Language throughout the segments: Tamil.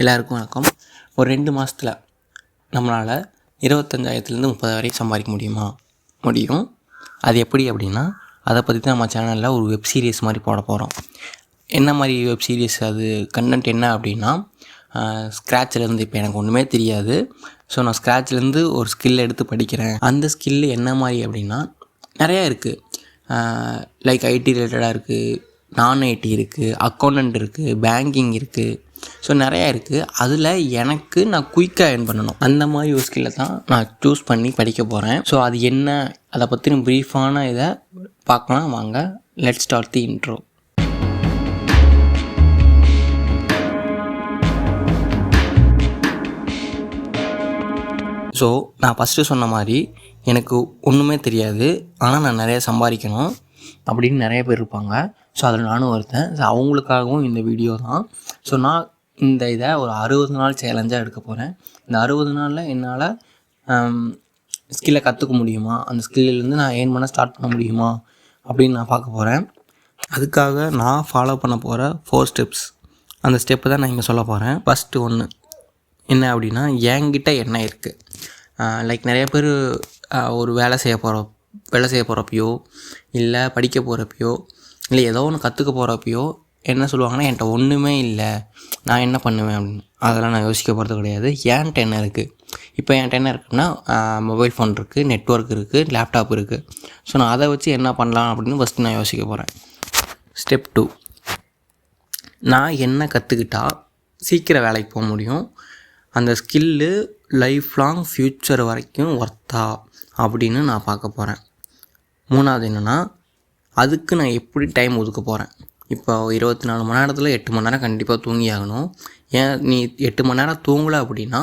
எல்லாருக்கும் வணக்கம். ஒரு 2 மாதத்தில் நம்மளால் 25,000 30 வரைக்கும் சம்பாதிக்க முடியும். அது எப்படி அப்படின்னா, அதை பற்றி தான் நம்ம சேனலில் ஒரு வெப் சீரிஸ் மாதிரி போட போகிறோம். என்ன மாதிரி வெப் சீரிஸ், அது கண்டென்ட் என்ன அப்படின்னா, ஸ்க்ராட்சிலேருந்து இப்போ எனக்கு ஒன்றுமே தெரியாது. ஸோ நான் ஸ்க்ராட்சிலேருந்து ஒரு ஸ்கில் எடுத்து படிக்கிறேன். அந்த ஸ்கில்லு என்ன மாதிரி அப்படின்னா நிறையா இருக்குது. லைக் ஐடி ரிலேட்டடாக இருக்குது, நான் ஐடி இருக்குது, அக்கௌண்டன்ட் இருக்குது, பேங்கிங் இருக்குது. ஸோ நிறையா இருக்குது. அதில் எனக்கு நான் குயிக்காக ஏர்ன் பண்ணணும், அந்த மாதிரி ஒரு ஸ்கில்லை தான் நான் சூஸ் பண்ணி படிக்க போகிறேன். ஸோ அது என்ன, அதை பற்றின ப்ரீஃபான இதை பார்க்கலாம் வாங்க. Let's start the intro. So நான் ஃபஸ்ட்டு சொன்ன மாதிரி எனக்கு ஒன்றுமே தெரியாது, ஆனால் நான் நிறையா சம்பாதிக்கணும் அப்படின்னு நிறைய பேர் இருப்பாங்க. ஸோ அதில் நானும் ஒருத்தன். ஸோ அவங்களுக்காகவும் இந்த வீடியோ தான். ஸோ நான் இந்த இதை ஒரு 60 நாள் சேலஞ்சாக எடுக்க போகிறேன். இந்த 60 நாளில் என்னால் ஸ்கில்லை கற்றுக்க முடியுமா, அந்த ஸ்கில்லேருந்து நான் ஏர்ன் பண்ண ஸ்டார்ட் பண்ண முடியுமா அப்படின்னு நான் பார்க்க போகிறேன். அதுக்காக நான் ஃபாலோ பண்ண போகிற 4 ஸ்டெப்ஸ், அந்த ஸ்டெப்பு தான் நான் இங்கே சொல்ல போகிறேன். ஃபஸ்ட்டு ஒன்று என்ன அப்படின்னா, என்கிட்ட என்ன இருக்குது. லைக் நிறைய பேர் ஒரு வேலை செய்ய போகிறப்பையோ இல்லை படிக்க போகிறப்பையோ இல்லை ஏதோ ஒன்று கற்றுக்க போகிறப்பையோ என்ன சொல்லுவாங்கன்னா, என்கிட்ட ஒன்றுமே இல்லை, நான் என்ன பண்ணுவேன் அப்படின்னு. அதெல்லாம் நான் யோசிக்க போகிறது கிடையாது. என்கிட்ட என்ன இருக்குது, இப்போ என்கிட்ட என்ன இருக்குன்னா, மொபைல் ஃபோன் இருக்குது, நெட்வொர்க் இருக்குது, லேப்டாப் இருக்குது. ஸோ நான் அதை வச்சு என்ன பண்ணலாம் அப்படின்னு ஃபஸ்ட்டு நான் யோசிக்க போகிறேன். ஸ்டெப் 2, நான் என்ன கற்றுக்கிட்டா சீக்கிரம் வேலைக்கு போக முடியும், அந்த ஸ்கில்லு லைஃப் லாங் ஃப்யூச்சர் வரைக்கும் ஒர்த்தா அப்படின்னு நான் பார்க்க போகிறேன். 3வது என்னென்னா, அதுக்கு நான் எப்படி டைம் ஒதுக்க போகிறேன். இப்போ 24 மணி நேரத்தில் 8 மணி நேரம் கண்டிப்பாக தூங்கி ஆகணும். ஏன் நீ 8 மணி நேரம் தூங்கலை அப்படின்னா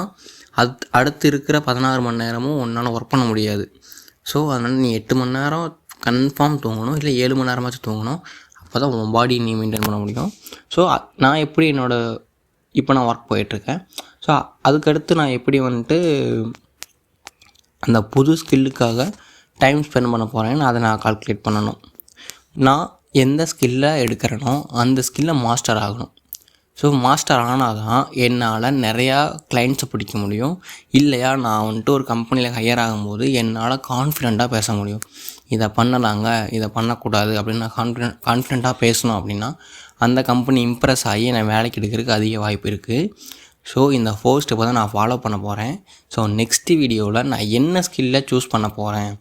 அடுத்து இருக்கிற 16 மணி நேரமும் உன்னால் ஒர்க் பண்ண முடியாது. ஸோ அதனால் நீ 8 மணி நேரம் கன்ஃபார்ம் தூங்கணும், இல்லை 7 மணி நேரமாச்சும் தூங்கணும். அப்போ தான் உன் பாடி நீ மெயின்டைன் பண்ண முடியும். ஸோ நான் எப்படி இப்போ நான் ஒர்க் போயிட்டுருக்கேன். ஸோ அதுக்கடுத்து நான் எப்படி அந்த புது ஸ்கில்லுக்காக டைம் ஸ்பெண்ட் பண்ண போகிறேன்னு அதை நான் கால்குலேட் பண்ணணும். நான் எந்த ஸ்கில்லை எடுக்கிறேனோ அந்த ஸ்கில்லை மாஸ்டர் ஆகணும். ஸோ மாஸ்டர் ஆனால் தான் என்னால் நிறையா கிளைண்ட்ஸை பிடிக்க முடியும். இல்லையா நான் ஒரு கம்பெனியில் ஹையர் ஆகும்போது என்னால் கான்ஃபிடெண்ட்டாக பேச முடியும். இதை பண்ணலாங்க, இதை பண்ணக்கூடாது அப்படின்னு நான் கான்ஃபிடெண்ட்டாக பேசணும் அப்படின்னா அந்த கம்பெனி இம்ப்ரெஸ் ஆகி என்னை வேலைக்கு எடுக்கிறதுக்கு அதிக வாய்ப்பு இருக்குது. ஸோ இந்த 4 ஸ்டெப்பை தான் நான் ஃபாலோ பண்ண போகிறேன். ஸோ நெக்ஸ்ட் வீடியோவில் நான் என்ன ஸ்கில்லை சூஸ் பண்ண போகிறேன்,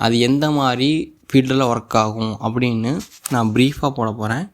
அது எந்த மாதிரி ஃபீல்டில் ஒர்க் ஆகும் அப்படின்னு நான் ப்ரீஃபாக போட போகிறேன்.